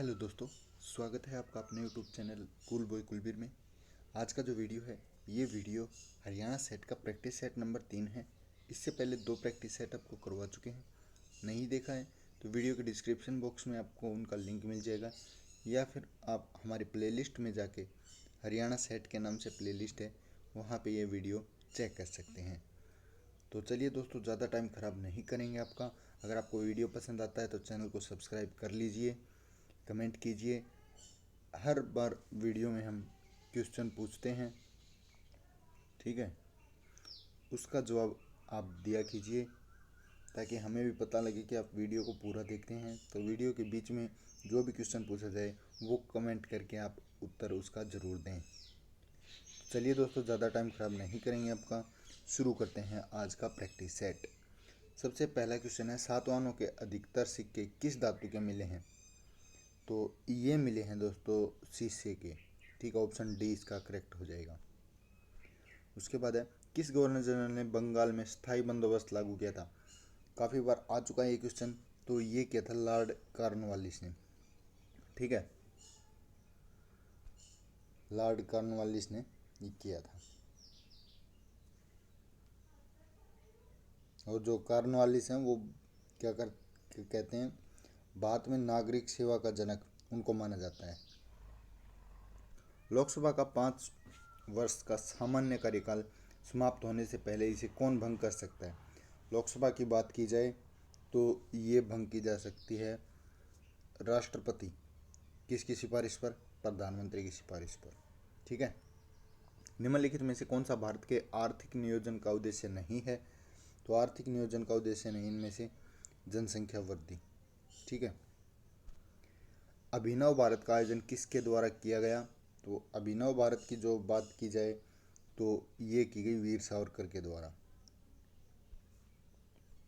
Hello दोस्तों, स्वागत है आपका अपने YouTube channel cool boy Kulbir में। आज का जो वीडियो है ये वीडियो हरियाणा सेट का प्रैक्टिस सेट नंबर 3 है। इससे पहले 2 प्रैक्टिस सेट आपको करवा चुके हैं। नहीं देखा है तो वीडियो के डिस्क्रिप्शन बॉक्स में आपको उनका लिंक मिल जाएगा, या फिर आप हमारे प्लेलिस्ट में जाके हरियाणा सेट के नाम से प्लेलिस्ट है, वहाँ पर ये वीडियो चेक कर सकते हैं। तो चलिए दोस्तों, ज़्यादा टाइम ख़राब नहीं करेंगे आपका। अगर आपको वीडियो पसंद आता है तो चैनल को सब्सक्राइब कर लीजिए, कमेंट कीजिए। हर बार वीडियो में हम क्वेश्चन पूछते हैं, ठीक है, उसका जवाब आप दिया कीजिए ताकि हमें भी पता लगे कि आप वीडियो को पूरा देखते हैं। तो वीडियो के बीच में जो भी क्वेश्चन पूछा जाए वो कमेंट करके आप उत्तर उसका ज़रूर दें। चलिए दोस्तों, ज़्यादा टाइम ख़राब नहीं करेंगे आपका, शुरू करते हैं आज का प्रैक्टिस सेट। सबसे पहला क्वेश्चन है, सातवानों के अधिकतर सिक्के किस धातु के मिले हैं? तो ये मिले हैं दोस्तों शीशे के, ठीक है, ऑप्शन डी इसका करेक्ट हो जाएगा। उसके बाद है, किस गवर्नर जनरल ने बंगाल में स्थायी बंदोबस्त लागू किया था? काफ़ी बार आ चुका है ये क्वेश्चन। तो ये किया था लॉर्ड कॉर्नवालिस ने, ठीक है, लॉर्ड कॉर्नवालिस ने ये किया था। और जो कॉर्नवालिस हैं वो क्या कहते हैं, भारत में नागरिक सेवा का जनक उनको माना जाता है। लोकसभा का 5 वर्ष का सामान्य कार्यकाल समाप्त होने से पहले इसे कौन भंग कर सकता है? लोकसभा की बात की जाए तो ये भंग की जा सकती है राष्ट्रपति, किसकी सिफारिश पर? प्रधानमंत्री की सिफारिश पर, ठीक है। निम्नलिखित में से कौन सा भारत के आर्थिक नियोजन का उद्देश्य नहीं है? तो आर्थिक नियोजन का उद्देश्य नहीं इनमें से जनसंख्या वृद्धि, ठीक है। अभिनव भारत का आयोजन किसके द्वारा किया गया? तो अभिनव भारत की जो बात की जाए तो ये की गई वीर सावरकर के द्वारा।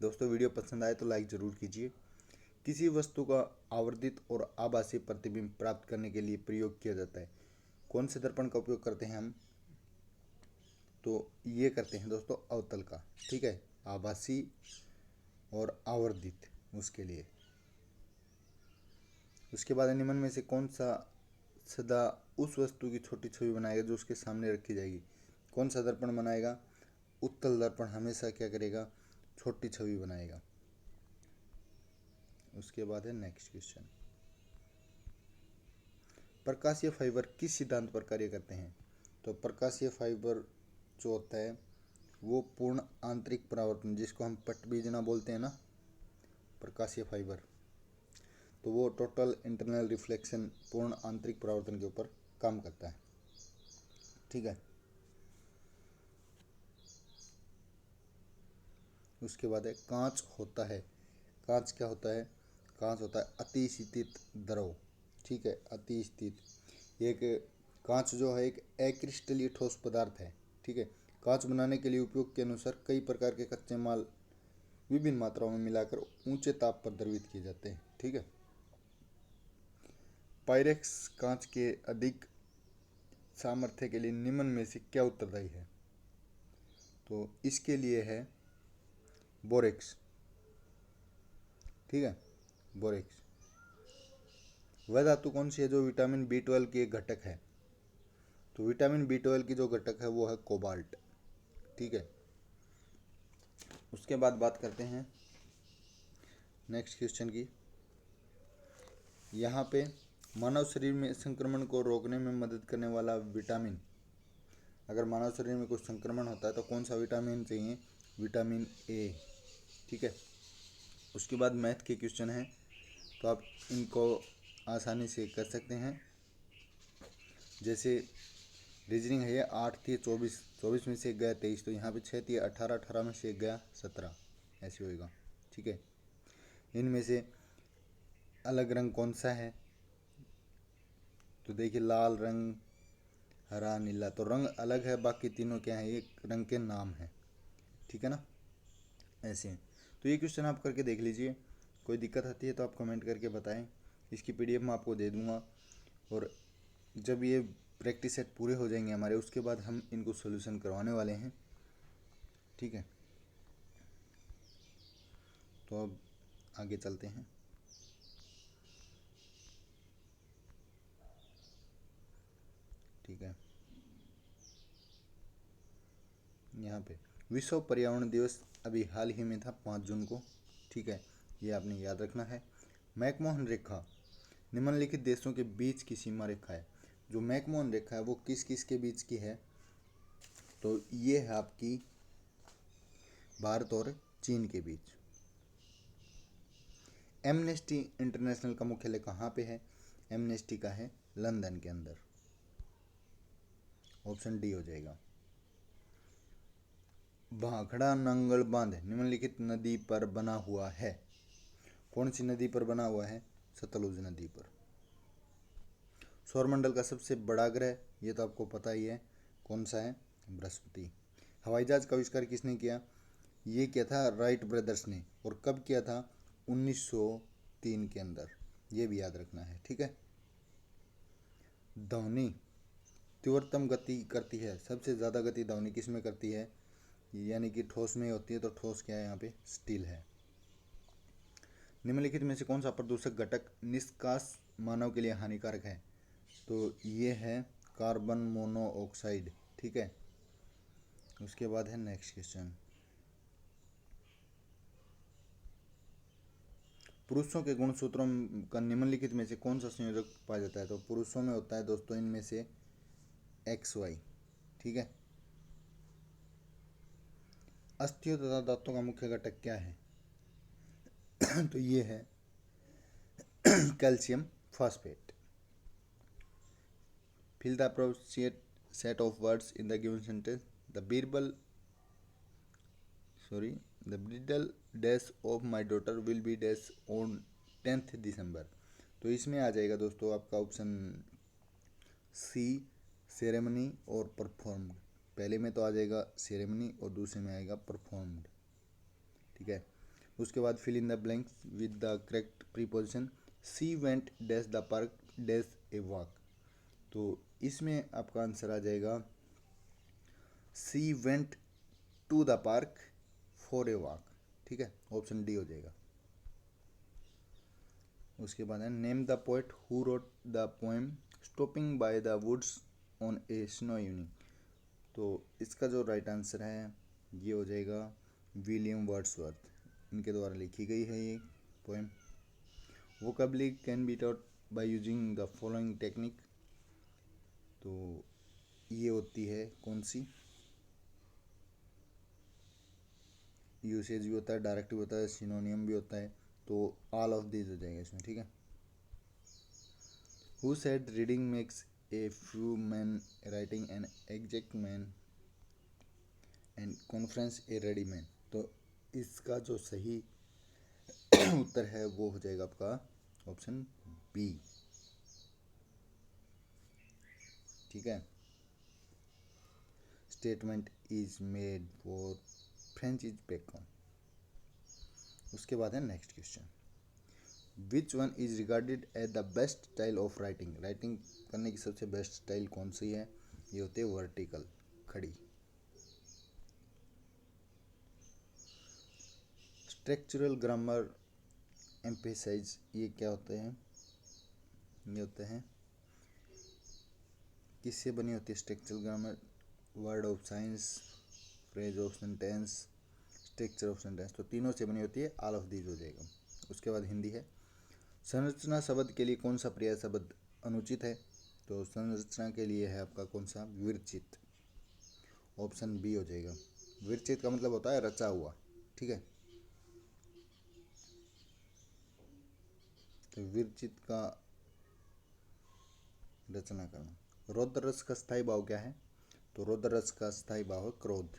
दोस्तों, वीडियो पसंद आए तो लाइक ज़रूर कीजिए। किसी वस्तु का आवर्धित और आभासी प्रतिबिंब प्राप्त करने के लिए प्रयोग किया जाता है। कौन से दर्पण का उपयोग करते हैं हम? तो ये करते हैं दोस्तों अवतल का, ठीक है, आभासी और आवर्धित उसके लिए। उसके बाद निम्न में से कौन सा सदा उस वस्तु की छोटी छवि बनाएगा जो उसके सामने रखी जाएगी? कौन सा दर्पण बनाएगा? उत्तल दर्पण हमेशा क्या करेगा? छोटी छवि बनाएगा। उसके बाद है नेक्स्ट क्वेश्चन, प्रकाशीय फाइबर किस सिद्धांत पर कार्य करते हैं? तो प्रकाशीय फाइबर जो होता है वो पूर्ण आंतरिक परावर्तन, जिसको हम पटबीजना बोलते हैं ना, प्रकाशीय फाइबर, तो वो टोटल इंटरनल रिफ्लेक्शन, पूर्ण आंतरिक परावर्तन के ऊपर काम करता है, ठीक है। उसके बाद है, कांच होता है, कांच क्या होता है? कांच होता है अतिस्थित द्रव, ठीक है, अतिस्थित। एक कांच जो है एक अक्रिस्टलीय ठोस पदार्थ है, ठीक है। कांच बनाने के लिए उपयोग के अनुसार कई प्रकार के कच्चे माल विभिन्न मात्राओं में मिलाकर ऊंचे ताप पर द्रवित किए जाते हैं, ठीक है। पायरेक्स कांच के अधिक सामर्थ्य के लिए निम्न में से क्या उत्तरदायी है? तो इसके लिए है बोरेक्स, ठीक है, बोरेक्स। वह धातु कौन सी है जो विटामिन B12 की एक घटक है? तो विटामिन B12 की जो घटक है वो है कोबाल्ट, ठीक है। उसके बाद बात करते हैं नेक्स्ट क्वेश्चन की। यहाँ पे मानव शरीर में संक्रमण को रोकने में मदद करने वाला विटामिन, अगर मानव शरीर में कुछ संक्रमण होता है तो कौन सा विटामिन चाहिए? विटामिन A, ठीक है। उसके बाद मैथ के क्वेश्चन हैं, तो आप इनको आसानी से कर सकते हैं। जैसे रीजनिंग है, ये 8 थी 24, 24 में से एक गया 23, तो यहाँ पे 6 थी 18, 18 में से एक गया 17, ऐसे होएगा, ठीक है। इनमें से अलग रंग कौन सा है? तो देखिए, लाल रंग, हरा, नीला, तो रंग अलग है, बाकी तीनों क्या है? एक रंग के नाम है, ठीक है ना, ऐसे हैं। तो ये क्वेश्चन आप करके देख लीजिए, कोई दिक्कत आती है तो आप कमेंट करके बताएं। इसकी PDF मैं आपको दे दूंगा, और जब ये प्रैक्टिस सेट पूरे हो जाएंगे हमारे, उसके बाद हम इनको सोल्यूशन करवाने वाले हैं, ठीक है। तो अब आगे चलते हैं। ठीक है। यहाँ पे विश्व पर्यावरण दिवस अभी हाल ही में था 5 जून को, ठीक है, ये आपने याद रखना है। मैकमोहन रेखा निम्नलिखित देशों के बीच की सीमा रेखा है। जो मैकमोहन रेखा है वो किस किस के बीच की है, तो ये है आपकी भारत और चीन के बीच। एमनेस्टी इंटरनेशनल का मुख्यालय कहाँ पे है? एमनेस्टी का है लंदन के अंदर। ऑप्शन डी हो जाएगा। भाखड़ा नांगल बांध निम्नलिखित नदी पर बना हुआ है। कौन सी नदी पर बना हुआ है? सतलुज नदी पर। सौरमंडल का सबसे बड़ा ग्रह, ये तो आपको पता ही है, कौन सा है? बृहस्पति। हवाई जहाज का आविष्कार किसने किया? ये किया था राइट ब्रदर्स ने। और कब किया था? 1903 के अंदर। ये भी याद रखना है, ठीक है। ध्वनि तीव्रतम गति करती है, सबसे ज़्यादा गति ध्वनि किस में करती है? यानी कि ठोस में होती है, तो ठोस क्या है यहाँ पे? स्टील है। निम्नलिखित में से कौन सा प्रदूषक घटक निष्कास मानव के लिए हानिकारक है? तो ये है कार्बन मोनोऑक्साइड, ठीक है। उसके बाद है नेक्स्ट क्वेश्चन। पुरुषों के गुणसूत्रों का निम्नलिखित में से कौन सा संयोजक पाया जाता है? तो पुरुषों में होता है दोस्तों इनमें से XY, ठीक है। अस्थियों तथा दांतों का मुख्य घटक क्या है? तो ये है calcium phosphate. Fill the appropriate set of words in the given sentence. The bridal dash of my daughter will be dash on 10th December. तो इसमें आ जाएगा दोस्तों आपका ऑप्शन सी, सेरेमनी और परफॉर्म्ड। पहले में तो आ जाएगा सेरेमनी और दूसरे में आएगा परफॉर्म्ड, ठीक है। उसके बाद fill in the blanks with the correct preposition. She went dash the park dash a walk. तो इसमें आपका आंसर आ जाएगा she went to the park for a walk, ठीक है। ऑप्शन डी हो जाएगा। उसके बाद है name the poet who wrote the poem stopping by the woods on a snow evening. तो इसका जो राइट आंसर है ये हो जाएगा विलियम वर्ड्सवर्थ। इनके द्वारा लिखी गई है ये poem. Vocabulary can be taught by using the following technique. तो ये होती है कौन सी? यूसेज भी होता है, डायरेक्टिव होता है, सिनोनियम भी होता है। तो ऑल ऑफ दिस हो जाएगा इसमें, ठीक है। Who said reading makes a few man writing an exact man and conference A ready man. तो इसका जो सही उत्तर है वो हो जाएगा आपका ऑप्शन बी, ठीक है। Statement is made for Francis Bacon. उसके बाद है next question. Which one is regarded as the best style of writing. Writing करने की सबसे बेस्ट स्टाइल कौन सी है? ये होती है वर्टिकल, खड़ी। स्ट्रक्चरल ग्रामर एम्फेसाइज, ये क्या होते हैं? ये होते हैं किससे बनी होती है structural grammar? Word of science, phrase of sentence, structure of sentence. तो तीनों से बनी होती है, ऑल ऑफ दीज हो जाएगा। उसके बाद हिंदी है। संरचना शब्द के लिए कौन सा पर्याय शब्द अनुचित है? तो संरचना के लिए है आपका कौन सा? विरचित। ऑप्शन बी हो जाएगा। विरचित का मतलब होता है रचा हुआ, ठीक है। तो विरचित का रचना करना। रौद्र रस का स्थायी भाव क्या है? तो रौद्र रस का स्थायी भाव है क्रोध।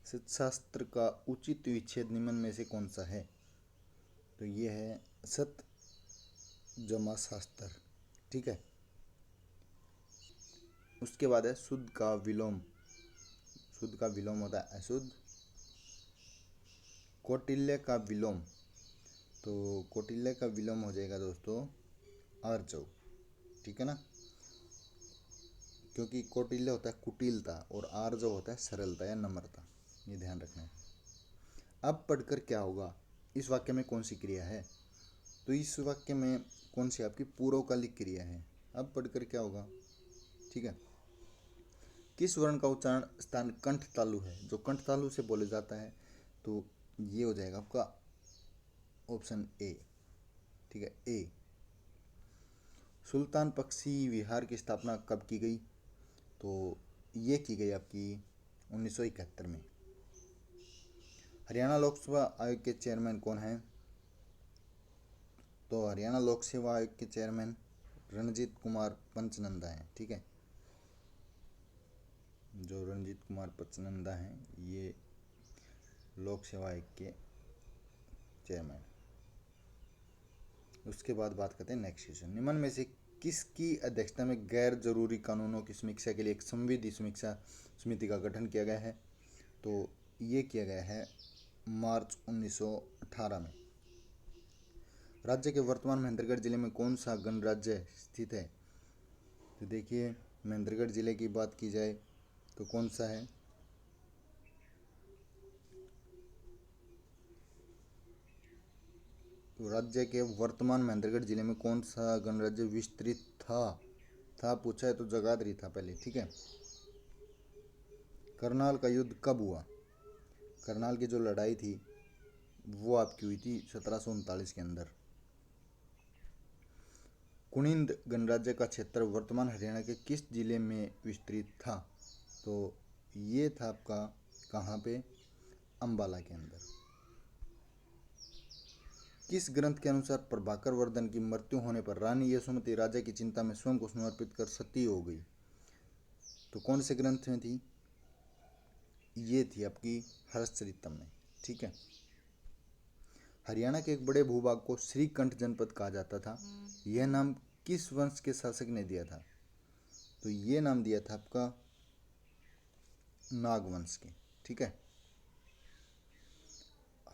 सतशास्त्र का उचित विच्छेद निम्न में से कौन सा है? तो ये है सत जमा शास्त्र, ठीक है। उसके बाद है शुद्ध का विलोम। शुद्ध का विलोम होता है अशुद्ध। कौटिल्य का विलोम, तो कौटिल्य का विलोम हो जाएगा दोस्तों आर्जव, ठीक है ना। क्योंकि कौटिल्य होता है कुटिलता और आर्जव होता है सरलता या नम्रता, ये ध्यान रखना है। अब पढ़कर क्या होगा? इस वाक्य में कौन सी क्रिया है? तो इस वाक्य में कौन सी आपकी पूर्वकालिक क्रिया है। अब पढ़कर क्या होगा, ठीक है। किस वर्ण का उच्चारण स्थान कंठ तालु है, जो कंठ तालु से बोले जाता है, तो ये हो जाएगा आपका ऑप्शन ए, ठीक है, ए। सुल्तान बख्शी विहार की स्थापना कब की गई, तो ये की गई आपकी 1971 में। हरियाणा लोक सेवा आयोग के चेयरमैन कौन हैं, तो हरियाणा लोक सेवा आयोग के चेयरमैन रणजीत कुमार पंचनंदा हैं, ठीक है। जो रणजीत कुमार पंचनंदा हैं ये लोक सेवा आयोग के चेयरमैन। उसके बाद बात करते हैं नेक्स्ट क्वेश्चन। निम्न में से किसकी अध्यक्षता में गैर जरूरी कानूनों की समीक्षा के लिए एक संविधि समीक्षा समिति का गठन किया गया है, तो ये किया गया है मार्च 1918 में। राज्य के वर्तमान महेंद्रगढ़ जिले में कौन सा गणराज्य स्थित है, तो देखिए महेंद्रगढ़ जिले की बात की जाए तो कौन सा है, तो राज्य के वर्तमान महेंद्रगढ़ जिले में कौन सा गणराज्य विस्तृत था पूछा है तो जगाधरी था पहले, ठीक है। करनाल का युद्ध कब हुआ, करनाल की जो लड़ाई थी वो आपकी हुई थी 1739 के अंदर। कुनिंद गणराज्य का क्षेत्र वर्तमान हरियाणा के किस जिले में विस्तृत था, तो ये था आपका कहाँ पे, अंबाला के अंदर। किस ग्रंथ के अनुसार प्रभाकर वर्धन की मृत्यु होने पर रानी यशोमती राजा की चिंता में स्वयं को समर्पित कर सती हो गई, तो कौन से ग्रंथ में थी, ये थी आपकी हर्षचरितम में, ठीक है। हरियाणा के एक बड़े भूभाग को श्रीकंठ जनपद कहा जाता था, यह नाम किस वंश के शासक ने दिया था, तो ये नाम दिया था आपका नाग वंश के, ठीक है।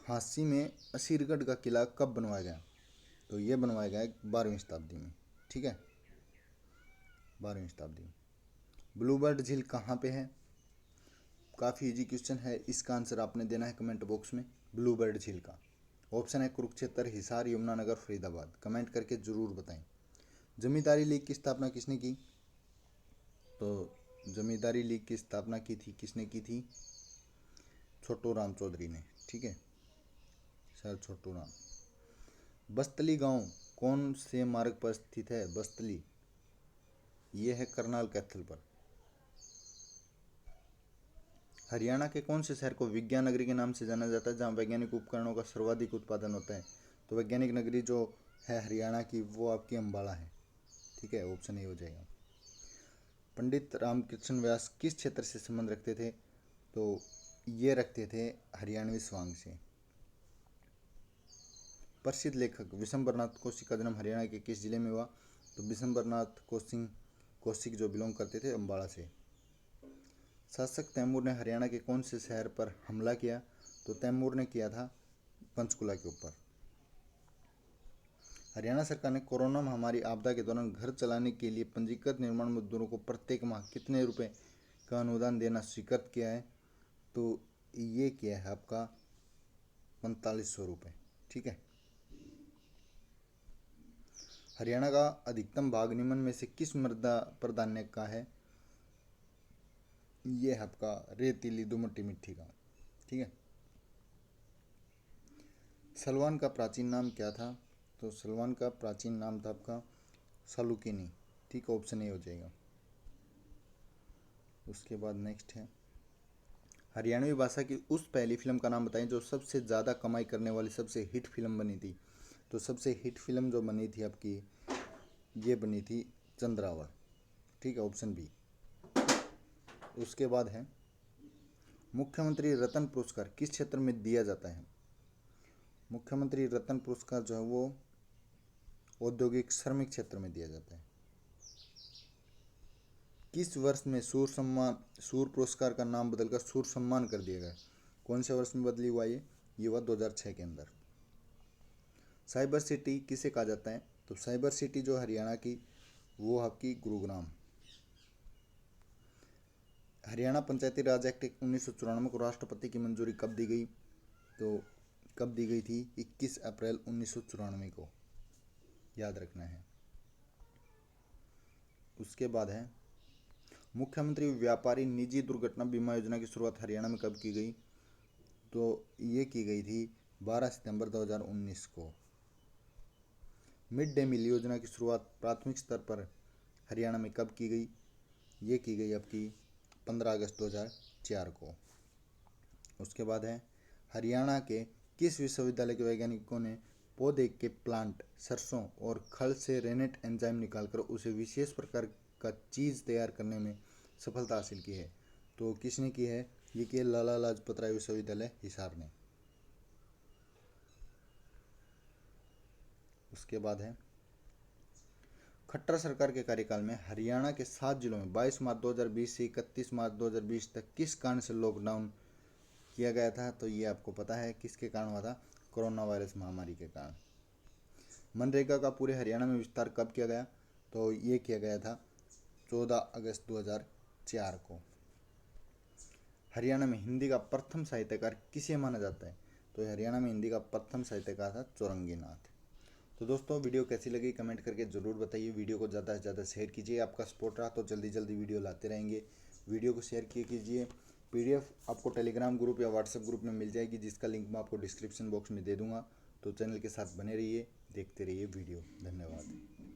हांसी में असीरगढ़ का किला कब बनवाया गया, तो ये बनवाया गया 12वीं शताब्दी में, ठीक है, 12वीं शताब्दी में। ब्लूबर्ड झील कहाँ पे है, काफ़ी इजी क्वेश्चन है, इसका आंसर आपने देना है कमेंट बॉक्स में। ब्लूबर्ड झील का ऑप्शन है कुरुक्षेत्र, हिसार, यमुनानगर, फरीदाबाद। कमेंट करके ज़रूर बताएं। जमींदारी लीग की स्थापना किसने की, तो जमींदारी लीग की स्थापना की थी, किसने की थी, छोटू राम चौधरी ने, ठीक है, सर छोटू राम। बस्तली गांव कौन से मार्ग पर स्थित है, बस्तली ये है करनाल कैथल पर। हरियाणा के कौन से शहर को विज्ञान नगरी के नाम से जाना जाता है, जहां वैज्ञानिक उपकरणों का सर्वाधिक उत्पादन होता है, तो वैज्ञानिक नगरी जो है हरियाणा की वो आपकी अम्बाला है, ठीक है, ऑप्शन ए हो जाएगा। पंडित रामकृष्ण व्यास किस क्षेत्र से संबंध रखते थे, तो ये रखते थे हरियाणवी स्वांग से। प्रसिद्ध लेखक विशंबरनाथ कौशिक का जन्म हरियाणा के किस जिले में हुआ, तो विशंबरनाथ कौशिक जो बिलोंग करते थे अम्बाड़ा से। शासक तैमूर ने हरियाणा के कौन से शहर पर हमला किया, तो तैमूर ने किया था पंचकुला के ऊपर। हरियाणा सरकार ने कोरोना महामारी आपदा के दौरान घर चलाने के लिए पंजीकृत निर्माण मजदूरों को प्रत्येक माह कितने रुपए का अनुदान देना स्वीकृत किया है, तो ये किया है आपका 4500 रुपये, ठीक है। हरियाणा का अधिकतम भाग निम्न में से किस मृदा प्राधान्य का है, ये है आपका रेतीली दोमट्टी मिट्टी का, ठीक है। सलवान का प्राचीन नाम क्या था, तो सलवान का प्राचीन नाम था आपका सालुकिनी, ठीक, ऑप्शन ए हो जाएगा। उसके बाद नेक्स्ट है हरियाणवी भाषा की उस पहली फिल्म का नाम बताएं जो सबसे ज़्यादा कमाई करने वाली सबसे हिट फिल्म बनी थी, तो सबसे हिट फिल्म जो बनी थी आपकी ये बनी थी चंद्रावल, ठीक है, ऑप्शन बी। उसके बाद है मुख्यमंत्री रत्न पुरस्कार किस क्षेत्र में दिया जाता है, मुख्यमंत्री रत्न पुरस्कार जो है वो औद्योगिक श्रमिक क्षेत्र में दिया जाता है। किस वर्ष में सूर पुरस्कार का नाम बदलकर सूर सम्मान कर दिया गया, कौन से वर्ष में बदली हुआ ये हुआ 2006 के अंदर। साइबर सिटी किसे कहा जाता है, तो साइबर सिटी जो हरियाणा की वो आपकी गुरुग्राम। हरियाणा पंचायती राज एक्ट 1994 को राष्ट्रपति की मंजूरी कब दी गई, तो कब दी गई थी, 21 अप्रैल 1994 को, याद रखना है। उसके बाद है मुख्यमंत्री व्यापारी निजी दुर्घटना बीमा योजना की शुरुआत हरियाणा में कब की गई? तो ये की गई थी 12 सितंबर 2019 को। मिड डे मील योजना की शुरुआत प्राथमिक स्तर पर हरियाणा में कब की गई? ये की गई आपकी 15 अगस्त 2004 को। उसके बाद है हरियाणा के किस विश्वविद्यालय के वैज्ञानिकों ने पौधे के प्लांट सरसों और खल से रेनेट एंजाइम निकालकर उसे विशेष प्रकार का चीज़ तैयार करने में सफलता हासिल की है? तो किसने की है? ये की लाला लाजपत राय विश्वविद्यालय हिसार ने। उसके बाद है खट्टर सरकार के कार्यकाल में हरियाणा के 7 जिलों में 22 मार्च 2020 से 31 मार्च 2020 तक किस कारण से लॉकडाउन किया गया था? तो ये आपको पता है किसके कारण हुआ था? कोरोना वायरस महामारी के कारण। मनरेगा का पूरे हरियाणा में विस्तार कब किया गया? तो ये किया गया था 14 अगस्त 2004 को। हरियाणा में हिंदी का प्रथम साहित्यकार किसे माना जाता है? तो हरियाणा में हिंदी का प्रथम साहित्यकार था चौरंगीनाथ। तो दोस्तों वीडियो कैसी लगी कमेंट करके ज़रूर बताइए। वीडियो को ज़्यादा से ज़्यादा शेयर कीजिए। आपका सपोर्ट रहा तो जल्दी जल्दी वीडियो लाते रहेंगे। वीडियो को शेयर कीजिए। PDF आपको टेलीग्राम ग्रुप या व्हाट्सएप ग्रुप में मिल जाएगी, जिसका लिंक मैं आपको डिस्क्रिप्शन बॉक्स में दे दूँगा। तो चैनल के साथ बने रहिए, देखते रहिए वीडियो। धन्यवाद।